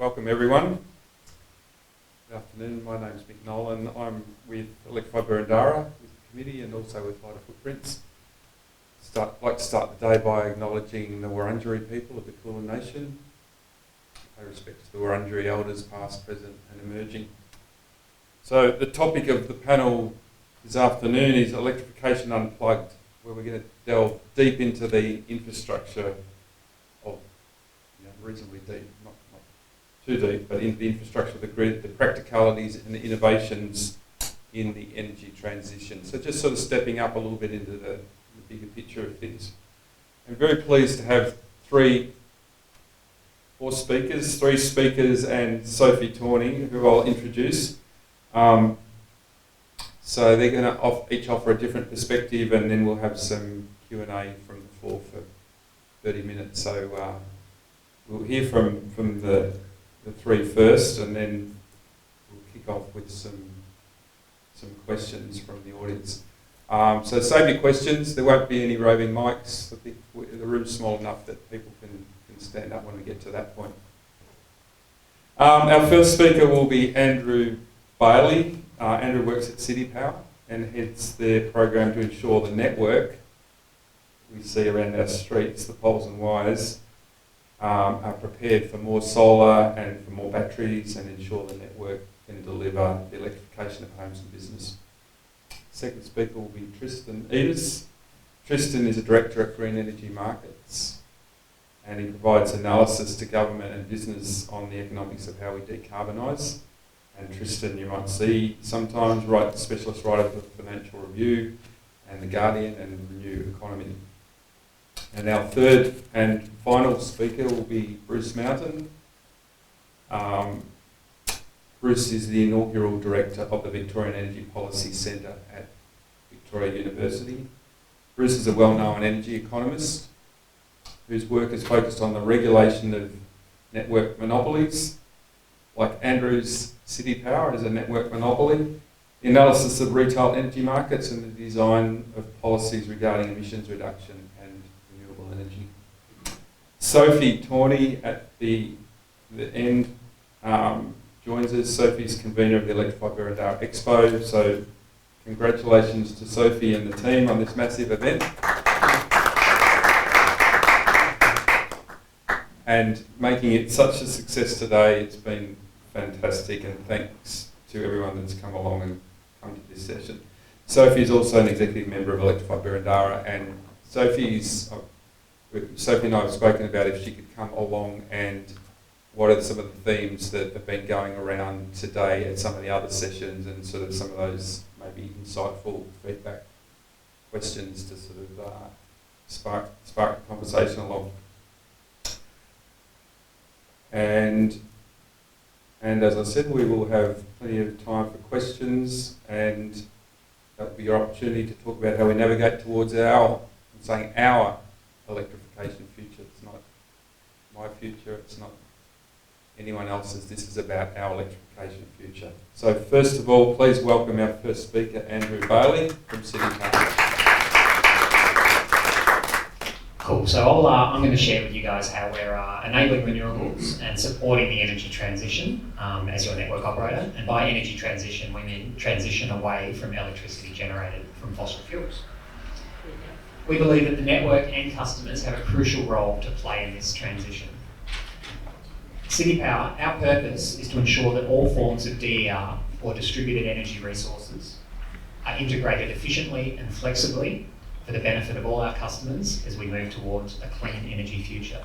Welcome everyone. Good afternoon, my name's Mick Nolan. I'm with Electrified Burundara, with the committee and also with Lighter Footprints. I'd like to start the day by acknowledging the Wurundjeri people of the Kulin Nation. Pay respect to the Wurundjeri elders past, present and emerging. So the topic of the panel this afternoon is Electrification Unplugged, where we're going to delve deep into the infrastructure of, reasonably deep, not too deep, but into the infrastructure of the grid, the practicalities and the innovations in the energy transition. So just sort of stepping up a little bit into the bigger picture of things. I'm very pleased to have three speakers and Sophie Tawney, who I'll introduce. So they're going to each offer a different perspective, and then we'll have some Q&A from the floor for 30 minutes. So we'll hear from the three first, and then we'll kick off with some questions from the audience. So save your questions. There won't be any roving mics. I think the room's small enough that people can stand up when we get to that point. Our first speaker will be Andrew Bailey. Andrew works at Citipower and heads their program to ensure the network we see around our streets, the poles and wires, are prepared for more solar and for more batteries, and ensure the network can deliver the electrification of homes and business. Second speaker will be Tristan Edis. Tristan is a director at Green Energy Markets, and he provides analysis to government and business on the economics of how we decarbonise. And Tristan, you might see sometimes, specialist writer for Financial Review and The Guardian and Renew Economy. And our third and final speaker will be Bruce Mountain. Bruce is the inaugural director of the Victorian Energy Policy Centre at Victoria University. Bruce is a well-known energy economist whose work is focused on the regulation of network monopolies, like Andrew's Citipower is a network monopoly, the analysis of retail energy markets, and the design of policies regarding emissions reduction and renewable energy. Sophie Tawney at the end joins us. Sophie's convener of the Electrified Burundara Expo, so congratulations to Sophie and the team on this massive event. And making it such a success today, it's been fantastic, and thanks to everyone that's come along and come to this session. Sophie is also an executive member of Electrified Burundara, and Sophie and I have spoken about if she could come along and what are some of the themes that have been going around today at some of the other sessions, and sort of some of those maybe insightful feedback questions to sort of spark the conversation along. And as I said, we will have plenty of time for questions, and that will be your opportunity to talk about how we navigate towards our electrification future. It's not my future, it's not anyone else's. This is about our electrification future. So first of all, please welcome our first speaker, Andrew Bailey from Citipower. Cool. So I'm going to share with you guys how we're enabling renewables and supporting the energy transition as your network operator. And by energy transition, we mean transition away from electricity generated from fossil fuels. We believe that the network and customers have a crucial role to play in this transition. Citipower, our purpose is to ensure that all forms of DER, or distributed energy resources, are integrated efficiently and flexibly for the benefit of all our customers as we move towards a clean energy future.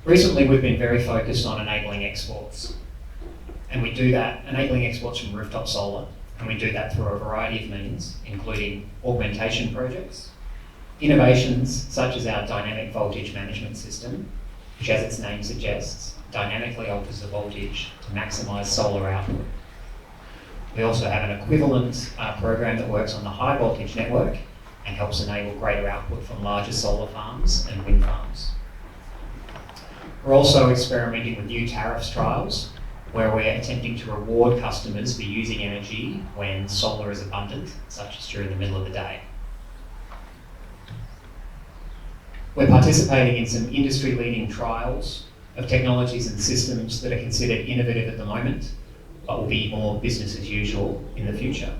Recently, we've been very focused on enabling exports, and we do that, enabling exports from rooftop solar, and we do that through a variety of means, including augmentation projects, innovations such as our dynamic voltage management system, which, as its name suggests, dynamically alters the voltage to maximise solar output. We also have an equivalent program that works on the high voltage network and helps enable greater output from larger solar farms and wind farms. We're also experimenting with new tariffs trials, where we're attempting to reward customers for using energy when solar is abundant, such as during the middle of the day. We're participating in some industry-leading trials of technologies and systems that are considered innovative at the moment, but will be more business as usual in the future.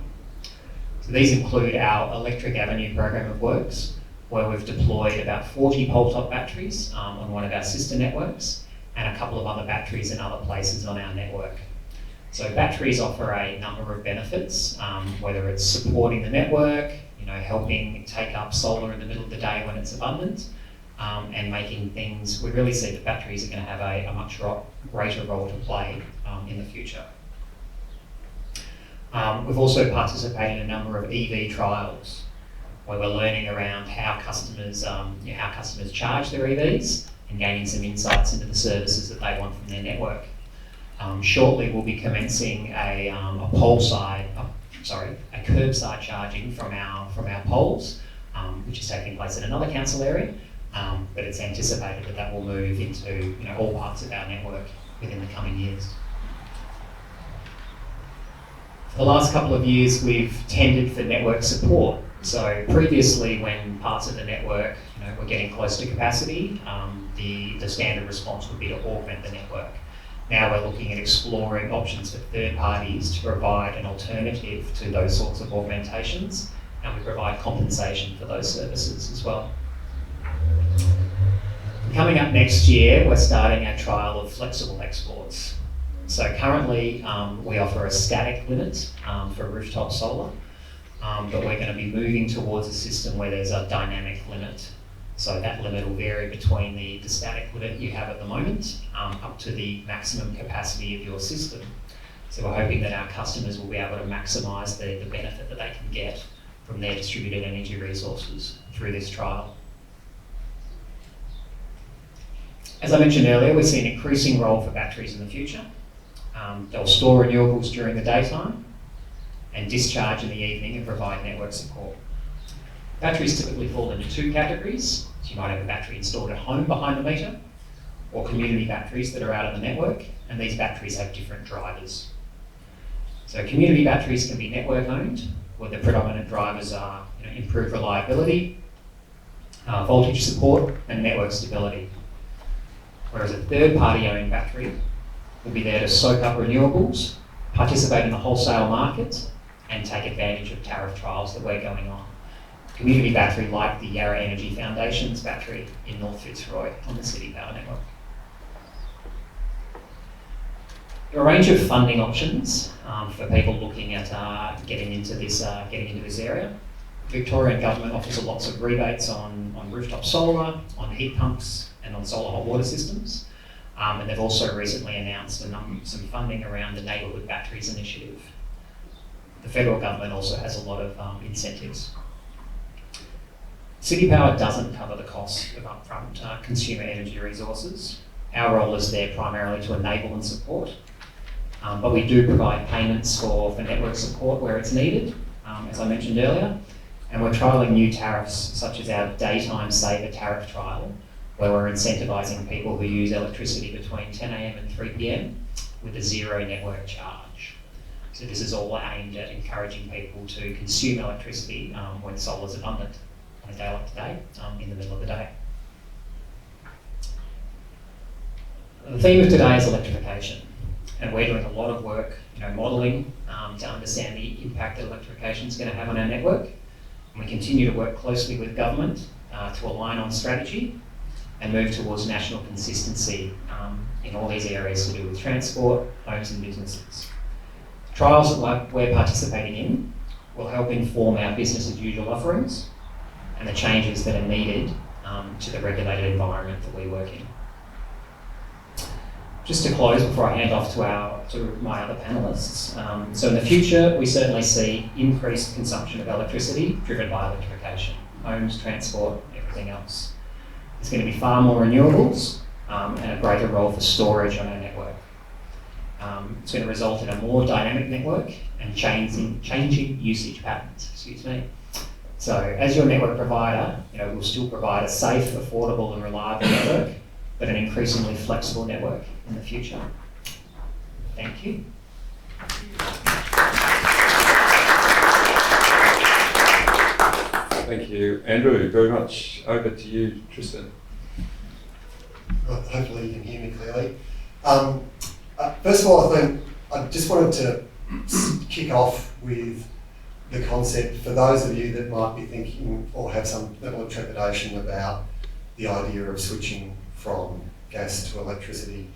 So these include our Electric Avenue program of works, where we've deployed about 40 pole-top batteries on one of our sister networks, and a couple of other batteries in other places on our network. So batteries offer a number of benefits, whether it's supporting the network, helping take up solar in the middle of the day when it's abundant, and making things, we really see that batteries are going to have a much greater role to play in the future. We've also participated in a number of EV trials, where we're learning around how customers charge their EVs and gaining some insights into the services that they want from their network. Shortly, we'll be commencing a curbside charging from our poles, which is taking place in another council area. But it's anticipated that will move into all parts of our network within the coming years. For the last couple of years, we've tendered for network support. So previously, when parts of the network were getting close to capacity, the standard response would be to augment the network. Now we're looking at exploring options for third parties to provide an alternative to those sorts of augmentations, and we provide compensation for those services as well. Coming up next year, we're starting our trial of flexible exports. So currently, we offer a static limit for rooftop solar, but we're going to be moving towards a system where there's a dynamic limit. So that limit will vary between the static limit you have at the moment up to the maximum capacity of your system. So we're hoping that our customers will be able to maximise the benefit that they can get from their distributed energy resources through this trial. As I mentioned earlier, we see an increasing role for batteries in the future. They'll store renewables during the daytime and discharge in the evening and provide network support. Batteries typically fall into two categories. So you might have a battery installed at home behind the meter, or community batteries that are out of the network, and these batteries have different drivers. So community batteries can be network owned, where the predominant drivers are improved reliability, voltage support, and network stability. Whereas a third-party owned battery will be there to soak up renewables, participate in the wholesale market, and take advantage of tariff trials that we're going on. Community battery like the Yarra Energy Foundation's battery in North Fitzroy on the Citipower network. There are a range of funding options for people looking at getting into this area. The Victorian government offers lots of rebates on rooftop solar, on heat pumps, and on solar hot water systems. And they've also recently announced some funding around the Neighbourhood Batteries Initiative. The federal government also has a lot of incentives. Citipower doesn't cover the cost of upfront consumer energy resources. Our role is there primarily to enable and support, but we do provide payments for network support where it's needed, as I mentioned earlier, and we're trialling new tariffs such as our daytime saver tariff trial, where we're incentivising people who use electricity between 10 a.m. and 3 p.m. with a zero network charge. So this is all aimed at encouraging people to consume electricity when solar is abundant on a day like today, in the middle of the day. The theme of today is electrification, and we're doing a lot of work, modelling to understand the impact that electrification is going to have on our network. And we continue to work closely with government to align on strategy and move towards national consistency in all these areas to do with transport, homes and businesses. Trials that we're participating in will help inform our business as usual offerings and the changes that are needed to the regulated environment that we work in. Just to close before I hand off to my other panellists, so in the future we certainly see increased consumption of electricity driven by electrification, homes, transport, everything else. There's going to be far more renewables and a greater role for storage on our network. It's going to result in a more dynamic network and changing usage patterns, So as your network provider, we'll still provide a safe, affordable and reliable network, but an increasingly flexible network in the future. Thank you. Thank you, Andrew, very much. Over to you, Tristan. hopefully you can hear me clearly. First of all, I just wanted to kick off with the concept for those of you that might be thinking or have some level of trepidation about the idea of switching from gas to electricity.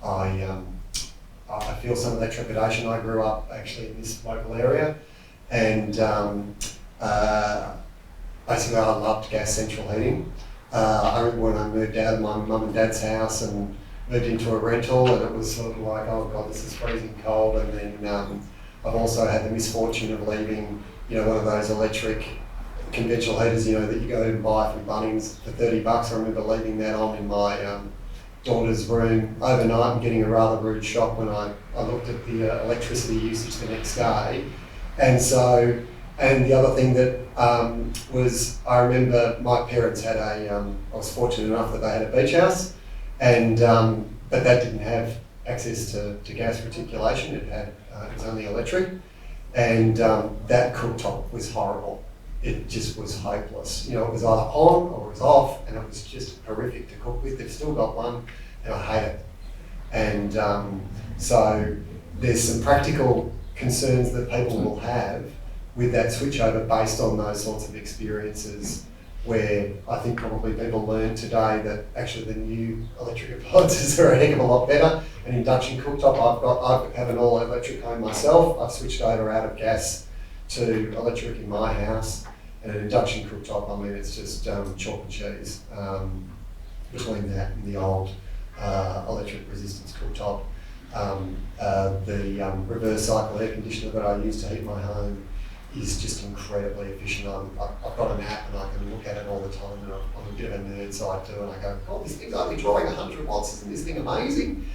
I feel some of that trepidation. I grew up actually in this local area, and basically I loved gas central heating. I remember when I moved out of my mum and dad's house and moved into a rental, and it was sort of like, oh God, this is freezing cold. And then I've also had the misfortune of leaving, one of those electric conventional heaters, that you go and buy from Bunnings for $30. I remember leaving that on in my daughter's room overnight and getting a rather rude shock when I looked at the electricity usage the next day. And the other thing that was, I remember my parents had I was fortunate enough that they had a beach house, and but that didn't have access to gas reticulation. It was only electric, and that cooktop was horrible. It just was hopeless. It was either on or it was off, and it was just horrific to cook with. They've still got one, and I hate it. And so there's some practical concerns that people will have with that switchover based on those sorts of experiences, where I think probably people learn today that actually the new electric appliances are a heck of a lot better. An induction cooktop, I have an all electric home myself. I've switched over out of gas to electric in my house, and an induction cooktop, I mean, it's just chalk and cheese between that and the old electric resistance cooktop. The reverse cycle air conditioner that I use to heat my home is just incredibly efficient. I've got an app and I can look at it all the time, and I'm a bit of a nerd, so I do, and I go, God, this thing's only drawing 100 watts, isn't this thing amazing?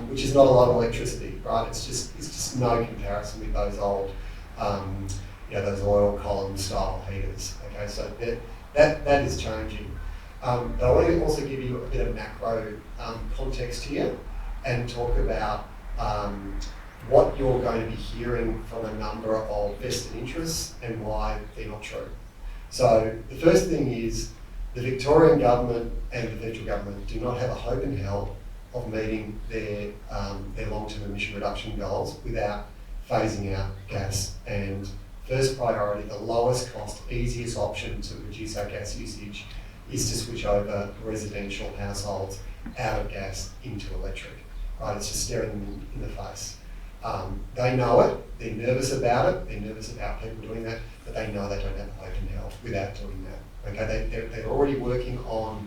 Which is not a lot of electricity, right? It's just no comparison with those old, those oil column style heaters. Okay, so that is changing. But I want to also give you a bit of macro context here and talk about what you're going to be hearing from a number of vested interests and why they're not true. So the first thing is the Victorian government and the federal government do not have a hope in hell of meeting their long-term emission reduction goals without phasing out gas. And first priority, the lowest cost, easiest option to reduce our gas usage is to switch over residential households out of gas into electric. Right? It's just staring them in the face. They know it, they're nervous about it, they're nervous about people doing that, but they know they don't have hope in hell without doing that. Okay, they're already working on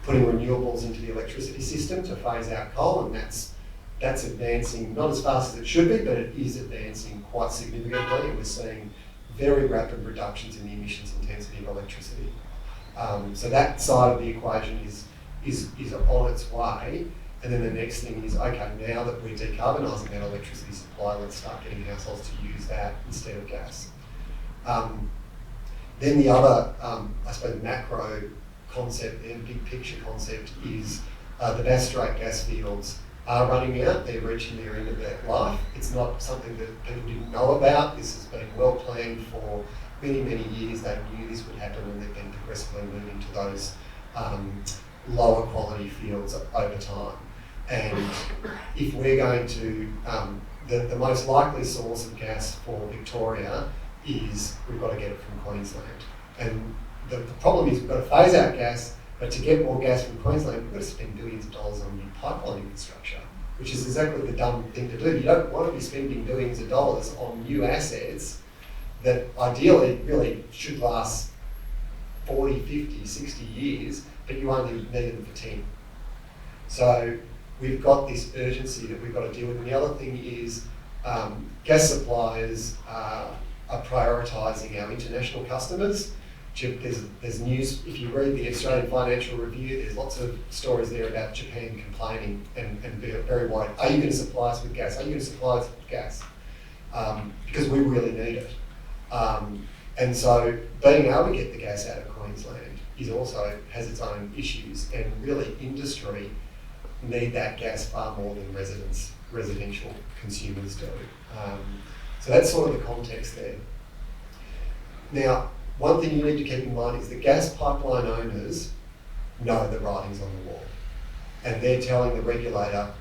putting renewables into the electricity system to phase out coal, and that's advancing, not as fast as it should be, but it is advancing quite significantly, and we're seeing very rapid reductions in the emissions intensity of electricity. So that side of the equation is on its way. And then the next thing is, okay, now that we're decarbonising that electricity supply, let's start getting households to use that instead of gas. Then the other, I suppose, macro concept, the big picture concept is the Bass Strait gas fields are running out. They're reaching their end of their life. It's not something that people didn't know about. This has been well planned for many, many years. They knew this would happen, and they've been progressively moving to those lower quality fields over time. And if we're going to, the most likely source of gas for Victoria is we've got to get it from Queensland. And the problem is we've got to phase out gas, but to get more gas from Queensland, we've got to spend billions of dollars on new pipeline infrastructure, which is exactly the dumb thing to do. You don't want to be spending billions of dollars on new assets that ideally really should last 40, 50, 60 years, but you only need them for 10. So we've got this urgency that we've got to deal with. And the other thing is gas suppliers are prioritising our international customers. There's news, if you read the Australian Financial Review, there's lots of stories there about Japan complaining and very worried. Are you going to supply us with gas? Are you going to supply us with gas? Because we really need it. And so being able to get the gas out of Queensland has its own issues, and really industry need that gas far more than residential consumers do. So that's sort of the context there. Now, one thing you need to keep in mind is the gas pipeline owners know the writing's on the wall. and they're telling the regulator,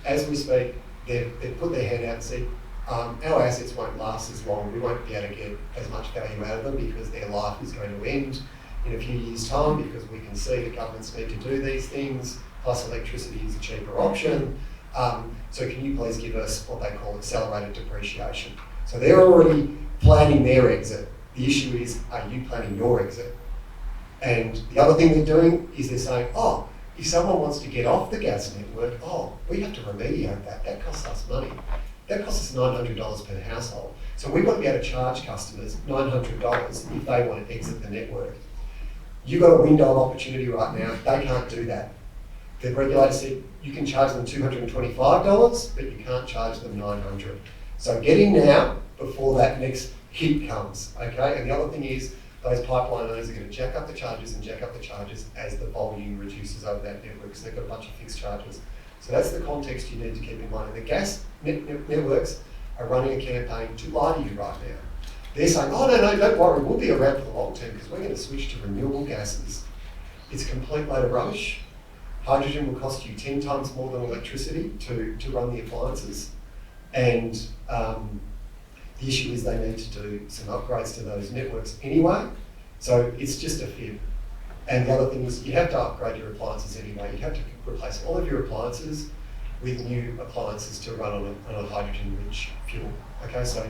as we speak, they've put their hand out and said, our assets won't last as long, we won't be able to get as much value out of them because their life is going to end in a few years' time, because we can see that governments need to do these things, plus electricity is a cheaper option. So can you please give us what they call accelerated depreciation? So they're already planning their exit. The issue is, are you planning your exit? And the other thing they're doing is they're saying, oh, if someone wants to get off the gas network, oh, we have to remediate that. That costs us money. That costs us $900 per household. So we've got to be able to charge customers $900 if they want to exit the network. You've got a window of opportunity right now. They can't do that. The regulator said you can charge them $225, but you can't charge them $900. So get in now before that next hit comes, okay? And the other thing is, those pipeline owners are going to jack up the charges and jack up the charges as the volume reduces over that network, because they've got a bunch of fixed charges. So that's the context you need to keep in mind. And the gas networks are running a campaign to lie to you right now. They're saying, oh, no, don't worry, we'll be around for the long term because we're going to switch to renewable gases. It's a complete load of rubbish. Hydrogen will cost you 10 times more than electricity to run the appliances. And the issue is they need to do some upgrades to those networks anyway. So it's just a fib. And the other thing is you have to upgrade your appliances anyway. You have to replace all of your appliances with new appliances to run on a hydrogen-rich fuel. Okay, so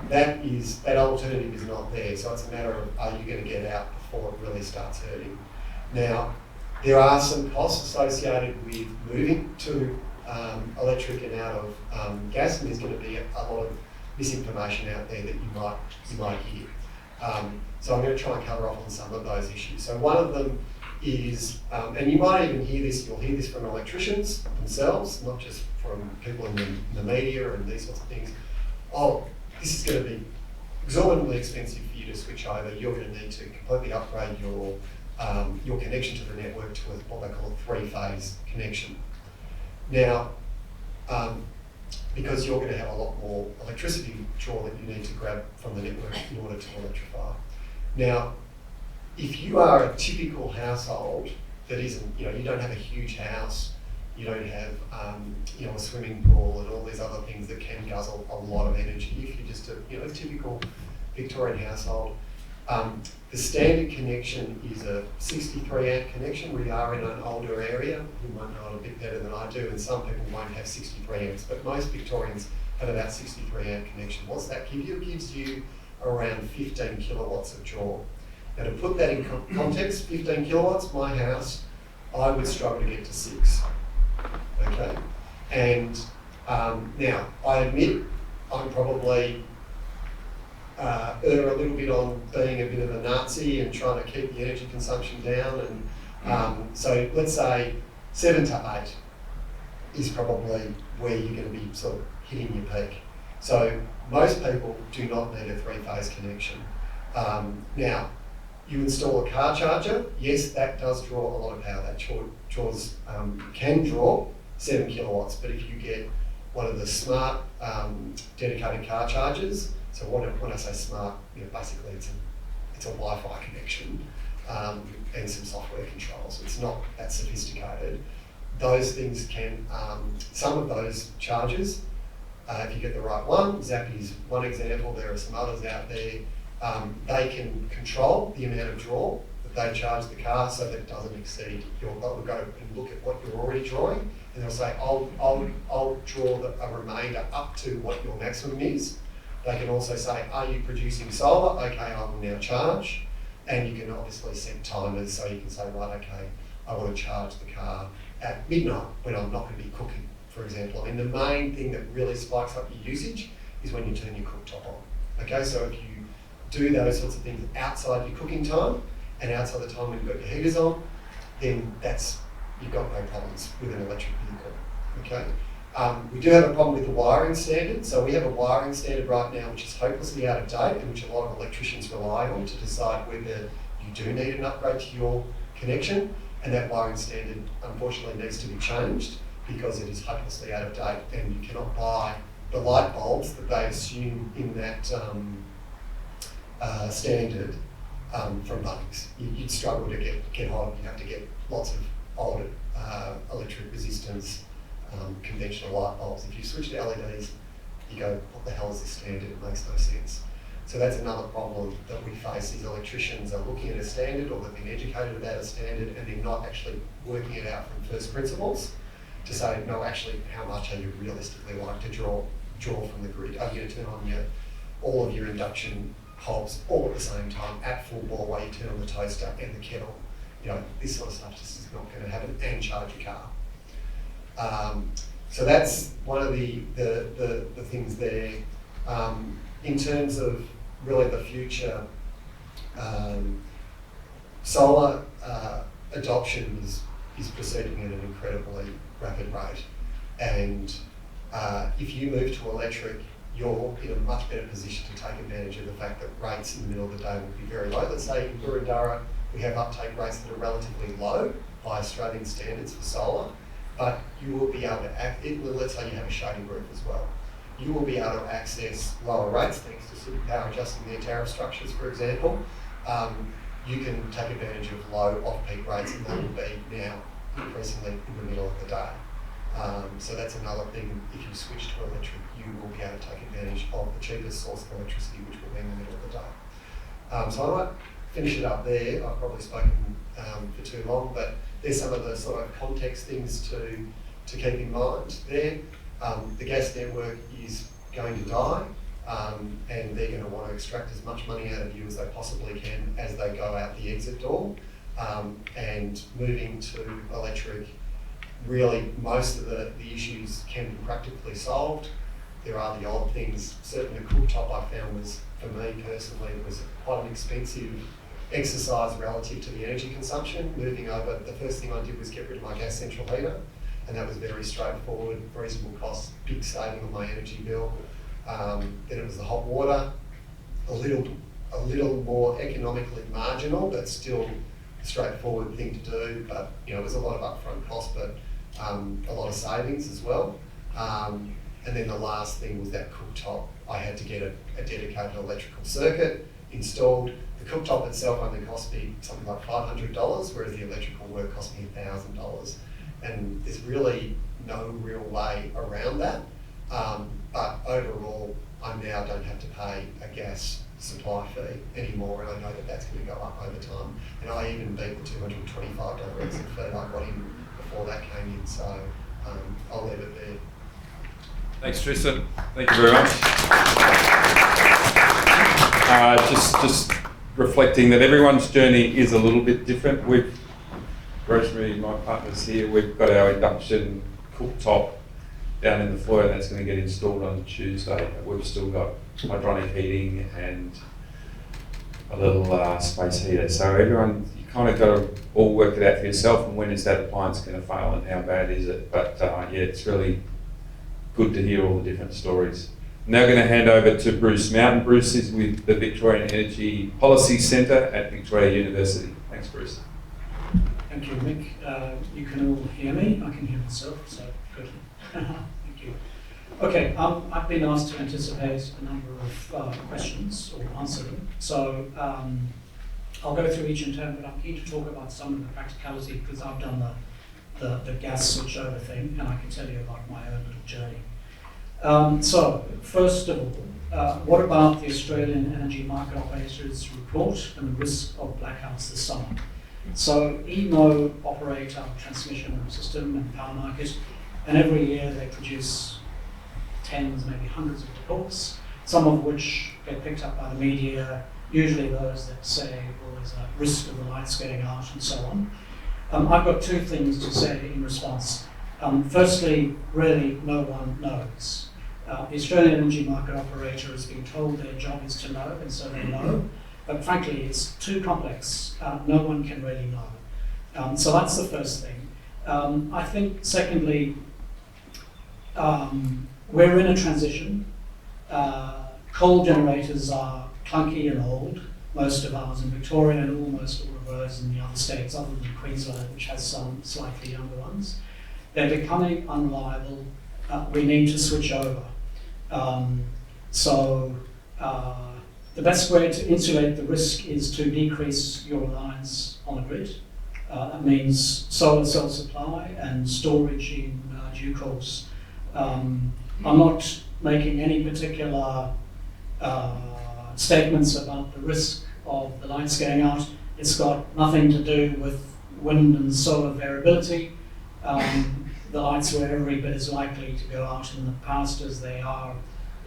that alternative is not there. So it's a matter of, are you going to get out before it really starts hurting? Now, there are some costs associated with moving to electric and out of gas, and there's going to be a lot of misinformation out there that you might hear. So I'm going to try and cover off on some of those issues. So one of them is, and you might even hear this, you'll hear this from electricians themselves, not just from people in the media and these sorts of things. Oh, this is going to be exorbitantly expensive for you to switch over. You're going to need to completely upgrade your connection to the network to what they call a three-phase connection. Now, because you're going to have a lot more electricity draw that you need to grab from the network in order to electrify. Now, if you are a typical household that isn't, you don't have a huge house, you don't have, a swimming pool and all these other things that can guzzle a lot of energy. If you're just a typical Victorian household, the standard connection is a 63 amp connection. We are in an older area. You might know it a bit better than I do, and some people won't have 63 amps, but most Victorians have about 63 amp connection. What's that give you? It gives you around 15 kilowatts of draw. Now to put that in context, 15 kilowatts, my house, I would struggle to get to 6, okay? And now, I admit I'm probably err a little bit on being a bit of a Nazi and trying to keep the energy consumption down. And so let's say 7 to 8 is probably where you're going to be sort of hitting your peak. So most people do not need a three-phase connection. Now, you install a car charger. Yes, that does draw a lot of power. That can draw 7 kilowatts, but if you get one of the smart dedicated car chargers, so when I say smart, basically it's a Wi-Fi connection and some software controls. It's not that sophisticated. Those things can, some of those chargers, if you get the right one, Zappy is one example, there are some others out there, they can control the amount of draw that they charge the car so that it doesn't exceed they'll go and look at what you're already drawing, and they'll say, I'll draw a remainder up to what your maximum is. They can also say, are you producing solar? Okay, I will now charge. And you can obviously set timers, so you can say, right, okay, I want to charge the car at midnight when I'm not going to be cooking, for example. I mean, the main thing that really spikes up your usage is when you turn your cooktop on. Okay, so if you do those sorts of things outside your cooking time and outside the time when you've got your heaters on, then you've got no problems with an electric vehicle. Okay. We do have a problem with the wiring standard. So we have a wiring standard right now which is hopelessly out of date and which a lot of electricians rely on to decide whether you do need an upgrade to your connection, and that wiring standard unfortunately needs to be changed because it is hopelessly out of date and you cannot buy the light bulbs that they assume in that standard from Bunnings. You'd struggle to get hold of. You'd have to get lots of old electric instance, conventional light bulbs. If you switch to LEDs, you go, what the hell is this standard? It makes no sense. So that's another problem that we face, is electricians are looking at a standard, or they've been educated about a standard, and they're not actually working it out from first principles to say, no, actually, how much are you realistically like to draw from the grid? Are you going to turn on all of your induction hobs all at the same time at full bore while you turn on the toaster and the kettle? This sort of stuff just is not going to happen, and charge your car. So that's one of the things there. In terms of really the future, solar adoption is proceeding at an incredibly rapid rate, and if you move to electric, you're in a much better position to take advantage of the fact that rates in the middle of the day will be very low. Let's say in Burundara we have uptake rates that are relatively low by Australian standards for solar, but you will be able to let's say you have a shading roof as well. You will be able to access lower rates thanks to Citipower adjusting their tariff structures, for example. You can take advantage of low off-peak rates, and that will be now increasingly in the middle of the day. So that's another thing. If you switch to electric, you will be able to take advantage of the cheapest source of electricity, which will be in the middle of the day. So I might finish it up there. I've probably spoken for too long, but there's some of the sort of context things to keep in mind there. The gas network is going to die, and they're going to want to extract as much money out of you as they possibly can as they go out the exit door. And moving to electric, really most of the issues can be practically solved. There are the odd things. Certainly the cooktop I found was, for me personally, it was quite an expensive exercise relative to the energy consumption. Moving over, the first thing I did was get rid of my gas central heater, and that was very straightforward, reasonable cost, big saving on my energy bill. Then it was the hot water, a little more economically marginal, but still a straightforward thing to do. But it was a lot of upfront cost, but a lot of savings as well. And then the last thing was that cooktop. I had to get a dedicated electrical circuit installed. The cooktop itself only cost me something like $500, whereas the electrical work cost me $1,000. And there's really no real way around that. But overall, I now don't have to pay a gas supply fee anymore, and I know that that's going to go up over time. And I even beat the $225 exit fee I got in before that came in. So I'll leave it there. Thanks, Tristan. Thank you very much. Just reflecting that everyone's journey is a little bit different. Rosemary, my partner's here, we've got our induction cooktop down in the foyer that's going to get installed on Tuesday. We've still got hydronic heating and a little space heater. So everyone, you kind of got to all work it out for yourself, and when is that appliance going to fail and how bad is it? But yeah, it's really good to hear all the different stories. I'm now going to hand over to Bruce Mountain. Bruce is with the Victorian Energy Policy Centre at Victoria University. Thanks, Bruce. Thank you, Mick. You can all hear me. I can hear myself, so good. Thank you. Okay, I've been asked to anticipate a number of questions or answer them. So I'll go through each in turn, but I'm keen to talk about some of the practicality because I've done the gas switchover thing, and I can tell you about my own little journey. So, first of all, what about the Australian Energy Market Operators report and the risk of blackouts this summer? So, EMO operate our transmission system and power market, and every year they produce tens, maybe hundreds of reports, some of which get picked up by the media, usually those that say, well, there's a risk of the lights getting out and so on. I've got two things to say in response. Firstly, really no one knows. The Australian Energy Market Operator has been told their job is to know, and so they know. But frankly, it's too complex. No one can really know. So that's the first thing. I think, secondly, we're in a transition. Coal generators are clunky and old, most of ours in Victoria and almost all of those in the other states, other than Queensland, which has some slightly younger ones. They're becoming unreliable. We need to switch over. The best way to insulate the risk is to decrease your reliance on the grid. That means solar cell supply and storage in due course. I'm not making any particular statements about the risk of the lights going out. It's got nothing to do with wind and solar variability. The lights were every bit as likely to go out in the past as they are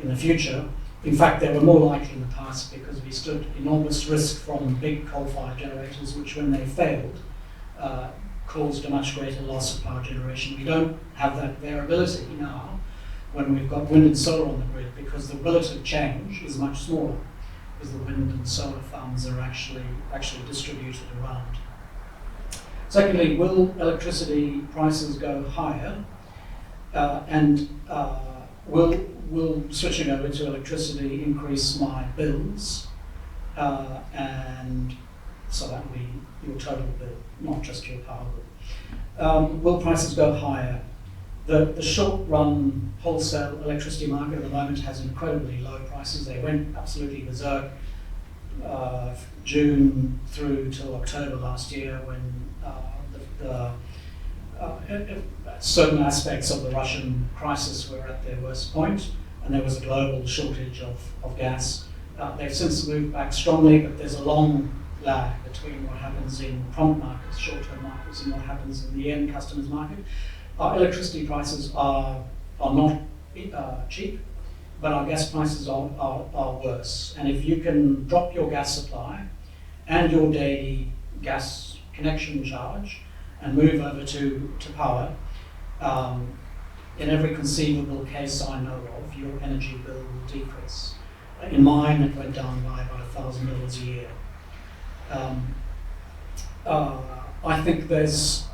in the future. In fact, they were more likely in the past because we stood enormous risk from big coal-fired generators, which when they failed, caused a much greater loss of power generation. We don't have that variability now when we've got wind and solar on the grid because the relative change is much smaller because the wind and solar farms are actually distributed around. Secondly, will electricity prices go higher? Will switching over to electricity increase my bills? And so that will be your total bill, not just your power bill. Will prices go higher? The short-run wholesale electricity market at the moment has incredibly low prices. They went absolutely berserk June through till October last year when certain aspects of the Russian crisis were at their worst point, and there was a global shortage of gas. They've since moved back strongly, but there's a long lag between what happens in prompt markets, short-term markets, and what happens in the end customers market. Our electricity prices are not cheap, but our gas prices are worse. And if you can drop your gas supply and your daily gas connection charge and move over to power, in every conceivable case I know of, your energy bill will decrease. In mine, it went down by about $1,000 a year. I think there's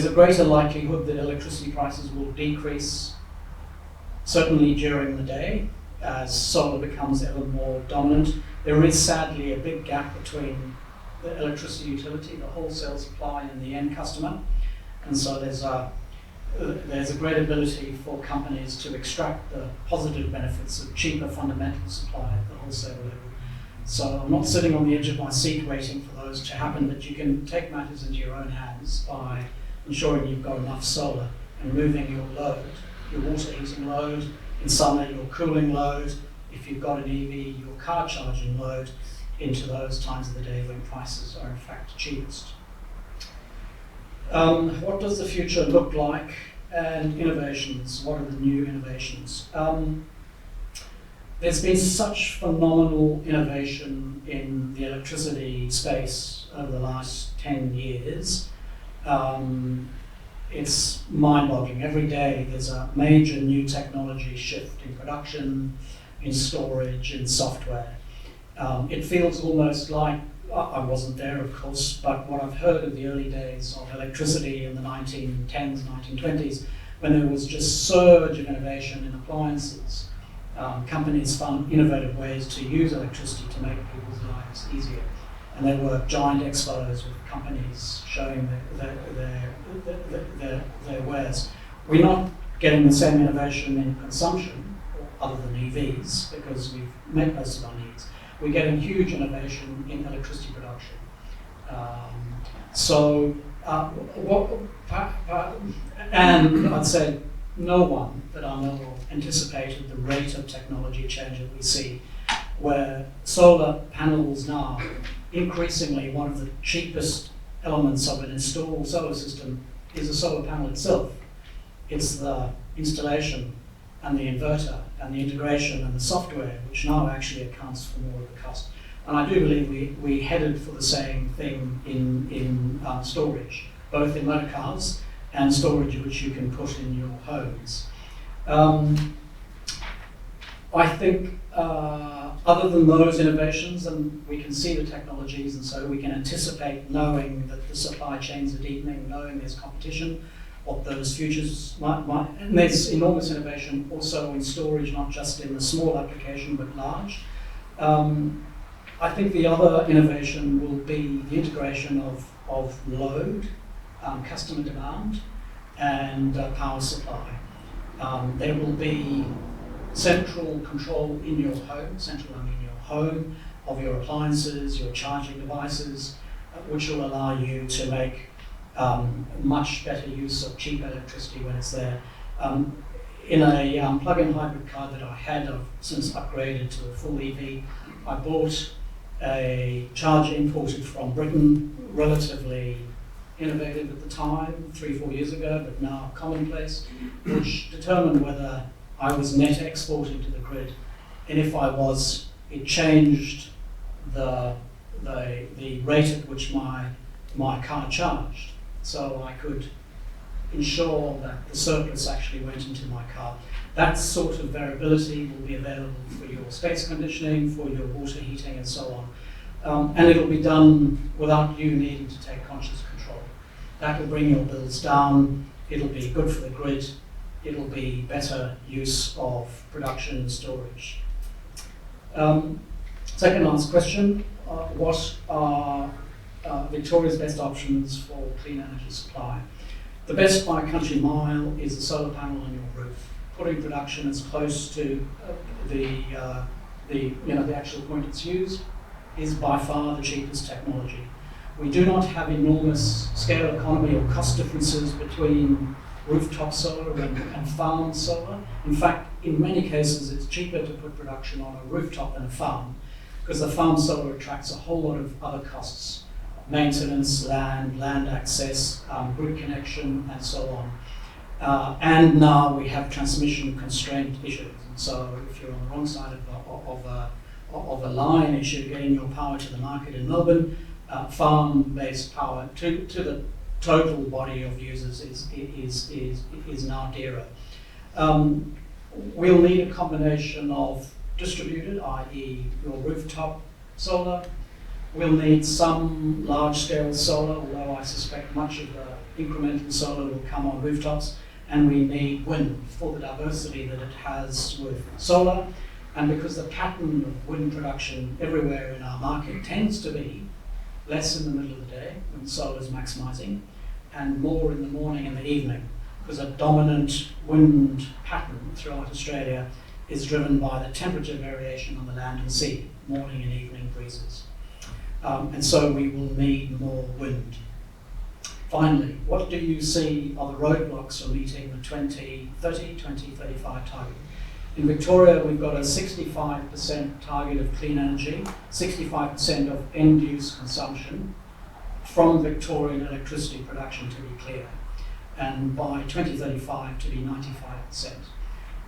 a greater likelihood that electricity prices will decrease, certainly during the day, as solar becomes ever more dominant. There is sadly a big gap between the electricity utility, the wholesale supply, and the end customer, and so there's a great ability for companies to extract the positive benefits of cheaper fundamental supply at the wholesale level. So I'm not sitting on the edge of my seat waiting for those to happen, but you can take matters into your own hands by ensuring you've got enough solar and moving your load, your water heating load, in summer your cooling load, if you've got an EV, your car charging load, into those times of the day when prices are in fact cheapest. What does the future look like, and innovations? What are the new innovations? There's been such phenomenal innovation in the electricity space over the last 10 years. It's mind-boggling. Every day there's a major new technology shift in production, in storage, in software. It feels almost like, I wasn't there of course, but what I've heard of the early days of electricity in the 1910s, 1920s, when there was just surge of innovation in appliances. Companies found innovative ways to use electricity to make people's lives easier. And there were giant expos with companies showing their wares. We're not getting the same innovation in consumption, other than EVs, because we've met most of our needs. We're getting huge innovation in electricity production. And I'd say no one that I know of anticipated the rate of technology change that we see, where solar panels now, increasingly one of the cheapest elements of an installed solar system is the solar panel itself. It's the installation and the inverter and the integration and the software, which now actually accounts for more of the cost. And I do believe we headed for the same thing in storage, both in motor cars and storage which you can put in your homes. I think other than those innovations, and we can see the technologies, and so we can anticipate knowing that the supply chains are deepening, knowing there's competition, what those futures might, and there's enormous innovation also in storage, not just in the small application, but large. I think the other innovation will be the integration of load, customer demand, and power supply. There will be central control in your home, of your appliances, your charging devices, which will allow you to make much better use of cheap electricity when it's there. In a plug-in hybrid car that I had, I've since upgraded to a full EV. I bought a charger imported from Britain, relatively innovative at the time, 3-4 years ago, but now commonplace, which determined whether I was net exporting to the grid. And if I was, it changed the rate at which my car charged. So I could ensure that the surplus actually went into my car. That sort of variability will be available for your space conditioning, for your water heating and so on. And it'll be done without you needing to take conscious control. That will bring your bills down, it'll be good for the grid, it'll be better use of production and storage. Second last question, what are Victoria's best options for clean energy supply? The best by a country mile is a solar panel on your roof. Putting production as close to the actual point it's used is by far the cheapest technology. We do not have enormous scale economy or cost differences between rooftop solar and farm solar. In fact, in many cases, it's cheaper to put production on a rooftop than a farm, because the farm solar attracts a whole lot of other costs: maintenance, land access, grid connection, and so on. And now we have transmission constraint issues. And so if you're on the wrong side of a line issue, getting your power to the market in Melbourne, farm-based power to the total body of users is now dearer. We'll need a combination of distributed, i.e. your rooftop solar. We'll need some large-scale solar, although I suspect much of the incremental solar will come on rooftops. And we need wind for the diversity that it has with solar. And because the pattern of wind production everywhere in our market tends to be less in the middle of the day when solar is maximising, and more in the morning and the evening, because a dominant wind pattern throughout Australia is driven by the temperature variation on the land and sea, morning and evening breezes. And so we will need more wind. Finally, what do you see are the roadblocks for meeting the 2030, 2035 target? In Victoria, we've got a 65% target of clean energy, 65% of end-use consumption from Victorian electricity production, to be clear, and by 2035 to be 95%.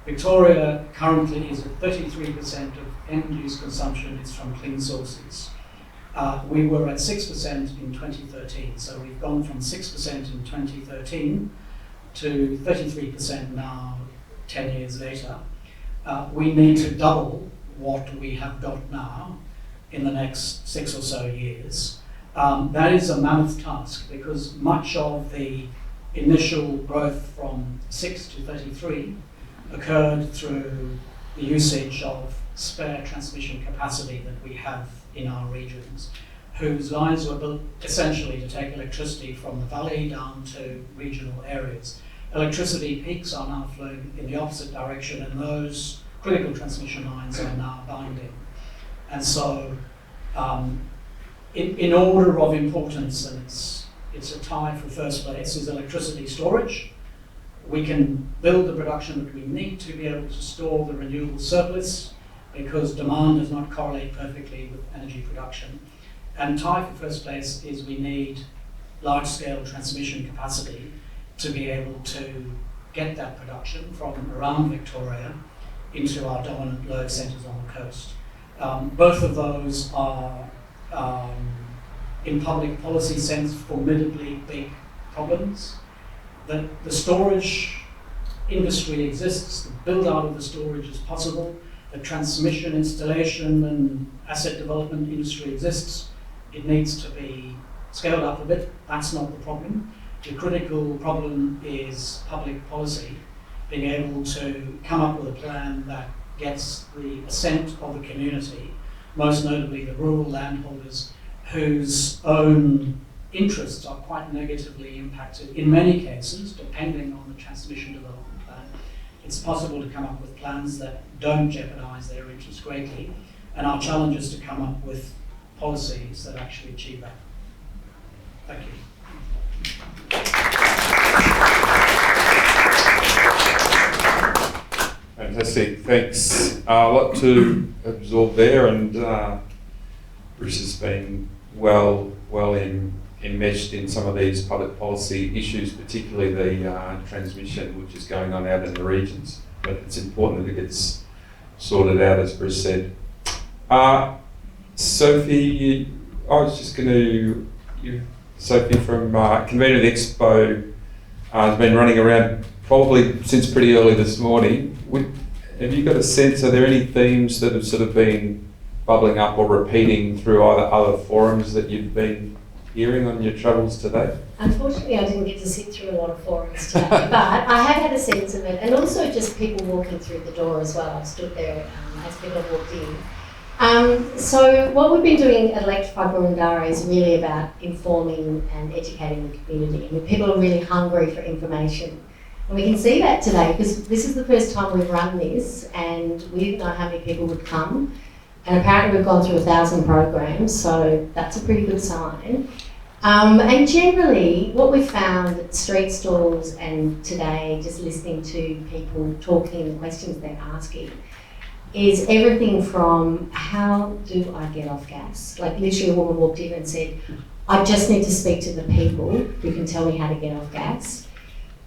Victoria currently is at 33% of end-use consumption is from clean sources. We were at 6% in 2013, so we've gone from 6% in 2013 to 33% now, 10 years later. We need to double what we have got now in the next 6 or so years. That is a mammoth task, because much of the initial growth from 6 to 33 occurred through the usage of spare transmission capacity that we have in our regions, whose lines were built essentially to take electricity from the valley down to regional areas. Electricity peaks are now flowing in the opposite direction, and those critical transmission lines are now binding. And so, in order of importance, and it's a tie for first place, is electricity storage. We can build the production that we need to be able to store the renewable surplus, because demand does not correlate perfectly with energy production. And tie for first place is we need large-scale transmission capacity to be able to get that production from around Victoria into our dominant load centres on the coast. Both of those are, in public policy sense, formidably big problems. The storage industry exists, the build-out of the storage is possible, the transmission, installation and asset development industry exists. It needs to be scaled up a bit. That's not the problem. The critical problem is public policy, being able to come up with a plan that gets the assent of the community, most notably the rural landholders, whose own interests are quite negatively impacted in many cases, depending on the transmission development plan. It's possible to come up with plans that don't jeopardise their interests greatly, and our challenge is to come up with policies that actually achieve that. Thank you. Fantastic, thanks. A lot to absorb there, and Bruce has been well enmeshed in some of these public policy issues, particularly the transmission which is going on out in the regions. But it's important that it gets sorted out, as Bruce said. Sophie, I was just going to, Sophie from convener of the Expo, has been running around probably since pretty early this morning. Have you got a sense, are there any themes that have sort of been bubbling up or repeating through either other forums that you've been hearing on your travels today? Unfortunately, I didn't get to sit through a lot of forums today, but I have had a sense of it, and also just people walking through the door as well. I've stood there as people have walked in. So what we've been doing at Electrified Wollongara is really about informing and educating the community. I mean, people are really hungry for information. And we can see that today because this is the first time we've run this and we didn't know how many people would come. And apparently we've gone through 1,000 programs, so that's a pretty good sign. And generally, what we've found at street stalls and today, just listening to people talking and the questions they're asking, is everything from how do I get off gas? Like literally a woman walked in and said, I just need to speak to the people who can tell me how to get off gas.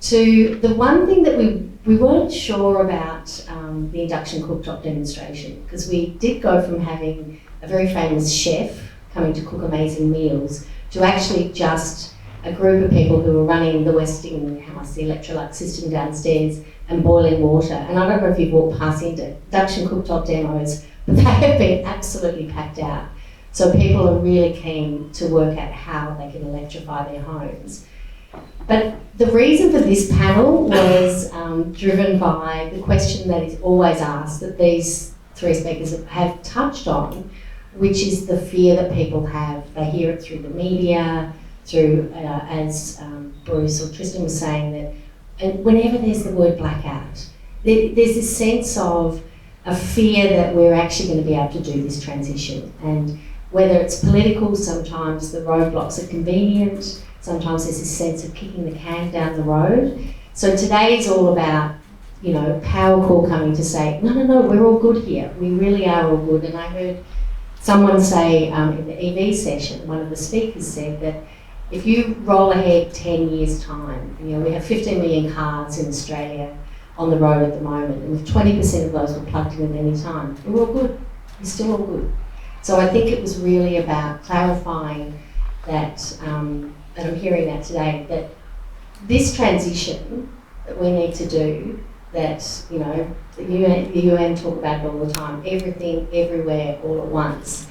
To the one thing that we weren't sure about the induction cooktop demonstration, because we did go from having a very famous chef coming to cook amazing meals to actually just a group of people who were running the Westinghouse, the Electrolux system downstairs and boiling water. And I don't know if you've walked past induction cooktop demos, but they have been absolutely packed out. So people are really keen to work out how they can electrify their homes. But the reason for this panel was driven by the question that is always asked that these three speakers have touched on, which is the fear that people have. They hear it through the media, through, as Bruce or Tristan was saying, that and whenever there's the word blackout, there's this sense of a fear that we're actually going to be able to do this transition. And whether it's political, sometimes the roadblocks are convenient, sometimes there's this sense of kicking the can down the road. So today is all about, Power Core coming to say, no, we're all good here. We really are all good. And I heard someone say in the EV session, one of the speakers said that if you roll ahead 10 years' time, we have 15 million cars in Australia on the road at the moment, and if 20% of those were plugged in at any time, we're all good. We're still all good. So I think it was really about clarifying that, and I'm hearing that today, that this transition that we need to do, that, the UN talk about it all the time, everything, everywhere, all at once,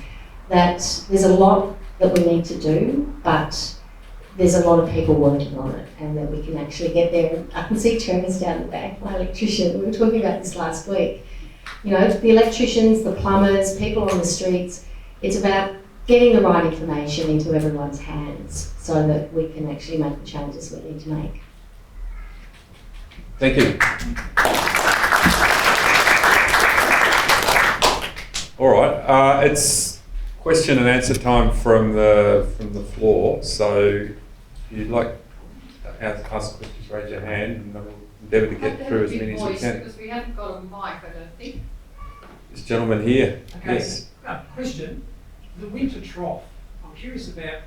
that there's a lot that we need to do, but there's a lot of people working on it, and that we can actually get there. I can see Trevor's down the back, my electrician. We were talking about this last week. The electricians, the plumbers, people on the streets, it's about getting the right information into everyone's hands so that we can actually make the changes we need to make. Thank you. All right, it's question and answer time from the floor. So if you'd like to ask questions, raise your hand, and we'll endeavour to get through as many as we can. Because we haven't got a mic, I don't think. This gentleman here. Okay. Yes. Question: the winter trough. I'm curious about,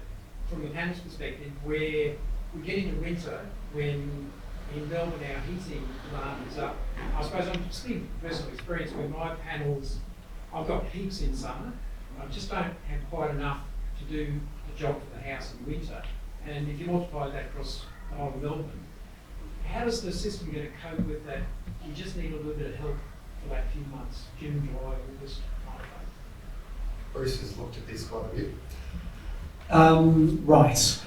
from the panel's perspective, where we get into winter when in Melbourne our heating demand is up. I suppose I'm speaking from personal experience where my panels, I've got heaps in summer. I just don't have quite enough to do the job for the house in winter. And if you multiply that across the whole of Melbourne, how does the system get to cope with that? You just need a little bit of help for that few months, June, July, August, kind of thing. Bruce has looked at this quite a bit. Right.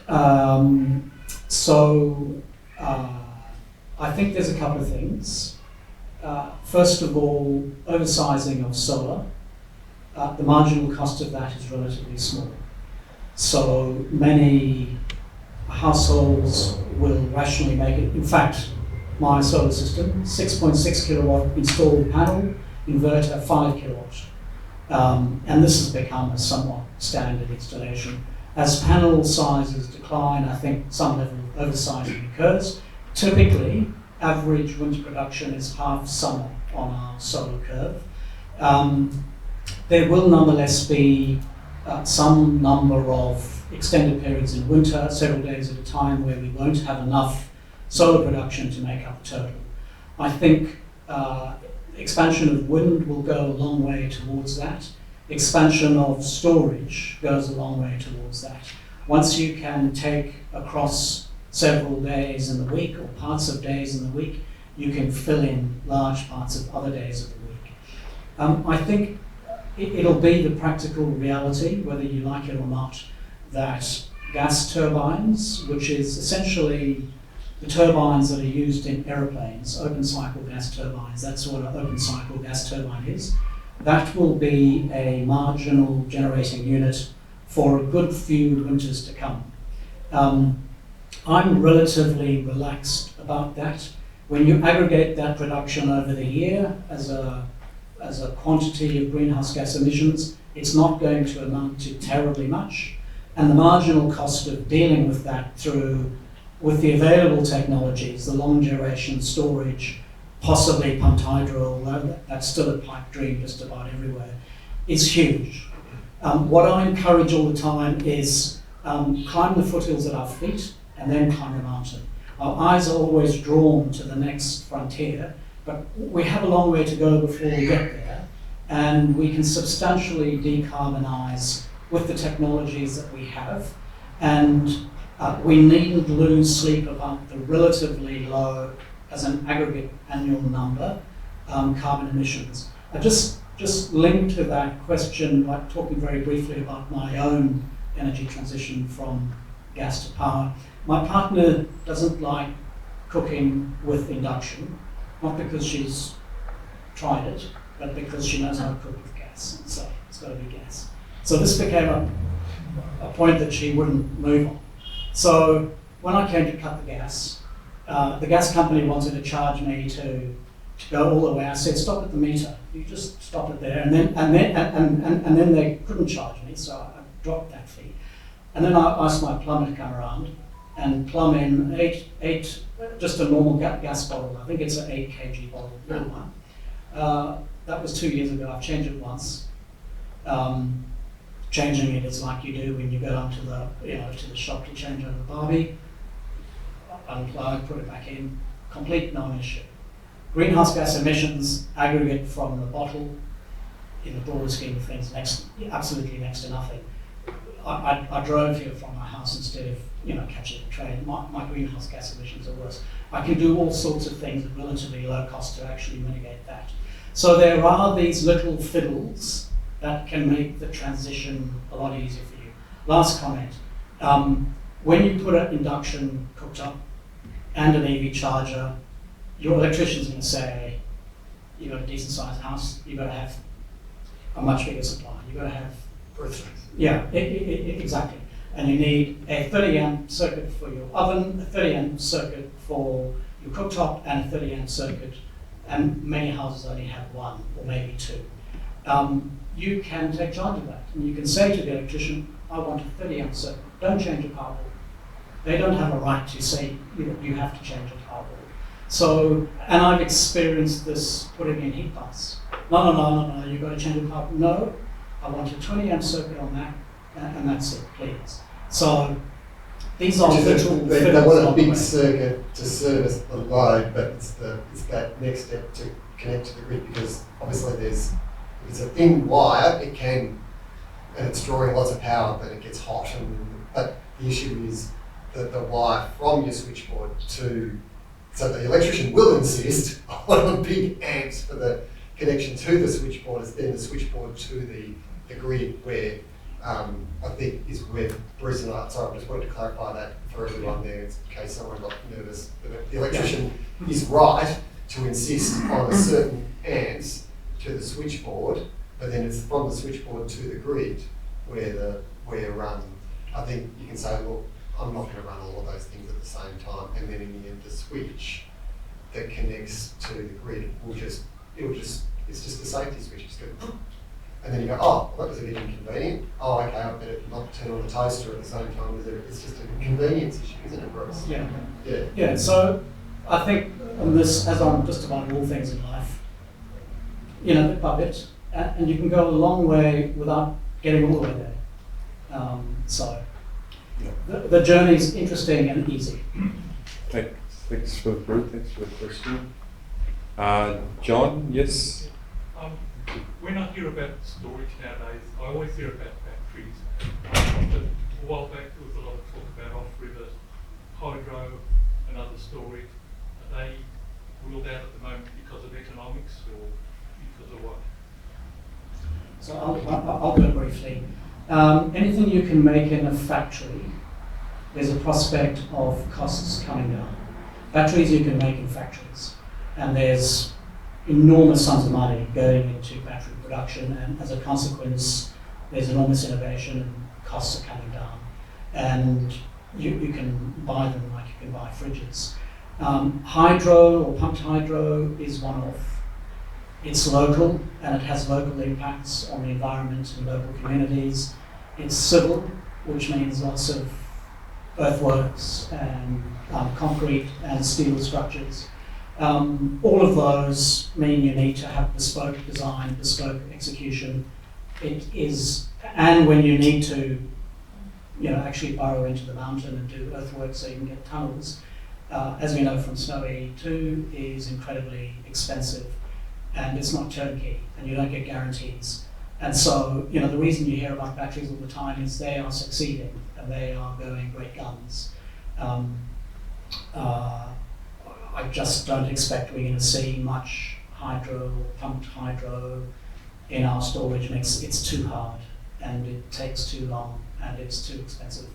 I think there's a couple of things. First of all, oversizing of solar. The marginal cost of that is relatively small. So many households will rationally make it. In fact, my solar system, 6.6 kilowatt installed panel, inverter 5 kilowatt. And this has become a somewhat standard installation. As panel sizes decline, I think some level of oversizing occurs. Typically, average wind production is half summer on our solar curve. There will nonetheless be some number of extended periods in winter, several days at a time, where we won't have enough solar production to make up the total. I think expansion of wind will go a long way towards that. Expansion of storage goes a long way towards that. Once you can take across several days in the week or parts of days in the week, you can fill in large parts of other days of the week. I think it'll be the practical reality, whether you like it or not, that gas turbines, which is essentially the turbines that are used in aeroplanes, open cycle gas turbines, that's what an open cycle gas turbine is, that will be a marginal generating unit for a good few winters to come. I'm relatively relaxed about that. When you aggregate that production over the year as a quantity of greenhouse gas emissions, it's not going to amount to terribly much. And the marginal cost of dealing with that with the available technologies, the long duration storage, possibly pumped hydro, that's still a pipe dream just about everywhere, is huge. What I encourage all the time is climb the foothills at our feet and then climb the mountain. Our eyes are always drawn to the next frontier, but we have a long way to go before we get there, and we can substantially decarbonise with the technologies that we have, and we needn't lose sleep about the relatively low, as an aggregate annual number, carbon emissions. I just linked to that question by talking very briefly about my own energy transition from gas to power. My partner doesn't like cooking with induction, not because she's tried it, but because she knows how to cook with gas, so it's got to be gas. So this became a point that she wouldn't move on. So when I came to cut the gas company wanted to charge me to go all the way. I said, stop at the meter. You just stop it there, and then they couldn't charge me, so I dropped that fee. And then I asked my plumber to come around and plumb in eight just a normal gas bottle. I think it's an 8 kg bottle, little one. That was 2 years ago. I've changed it once. Changing it is like you do when you go down to the shop to change over Barbie. Unplug, put it back in, complete non-issue. Greenhouse gas emissions aggregate from the bottle, in the broader scheme of things, absolutely next to nothing. I drove here from my house instead of catching a train. My greenhouse gas emissions are worse. I can do all sorts of things at relatively low cost to actually mitigate that. So there are these little fiddles that can make the transition a lot easier for you. Last comment. When you put an induction cooktop and an EV charger, your electrician's going to say, you've got a decent sized house, you've got to have a much bigger supply. You've got to have, yeah, exactly. And you need a 30 amp circuit for your oven, a 30 amp circuit for your cooktop, and a 30 amp circuit, and many houses only have one or maybe two. You can take charge of that, and you can say to the electrician, I want a 30 amp circuit, don't change a power board. They don't have a right to say, you have to change a power board. So, and I've experienced this putting in heat pumps. No, you've got to change the power board. No, I want a 20 amp circuit on that, and that's it, please. So, these are little they want a big circuit to service the load, but it's that next step to connect to the grid, because obviously if it's a thin wire, it can, and it's drawing lots of power, but it gets hot. But the issue is that the wire from your switchboard so the electrician will insist on big amps for the connection to the switchboard, is then the switchboard to the grid, where I think is where Bruce and I, sorry, I just wanted to clarify that for everyone there, in case someone got nervous. The electrician is right to insist on a certain amps to the switchboard, but then it's from the switchboard to the grid where I think you can say, look, I'm not going to run all of those things at the same time, and then in the end the switch that connects to the grid it's just a safety switch. It's good. And then you go, oh, well, that was a bit inconvenient. Oh, okay, I better not turn on the toaster at the same time as it. It's just a convenience issue, isn't it, Bruce? Yeah. Yeah. Yeah, so I think on this, as on just about all things in life, bit by bit, and you can go a long way without getting all the way there. So the journey's interesting and easy. Thanks for the proof. Thanks for the question. John, yes? When I hear about storage nowadays, I always hear about batteries. But a while back there was a lot of talk about off-river hydro and other storage. Are they ruled out at the moment because of economics or because of what? So I'll do it briefly. Anything you can make in a factory, there's a prospect of costs coming down. Batteries you can make in factories, and there's enormous sums of money going into battery production, and as a consequence, there's enormous innovation and costs are coming down. And you can buy them like you can buy fridges. Hydro or pumped hydro is one-off. It's local and it has local impacts on the environment and local communities. It's civil, which means lots of earthworks and concrete and steel structures. All of those mean you need to have bespoke design, bespoke execution. It is, and when you need to, actually burrow into the mountain and do earthworks so you can get tunnels, as we know from Snowy 2, is incredibly expensive, and it's not turnkey, and you don't get guarantees. And so, the reason you hear about batteries all the time is they are succeeding and they are going great guns. I just don't expect we're going to see much hydro or pumped hydro in our storage mix. It's too hard and it takes too long and it's too expensive.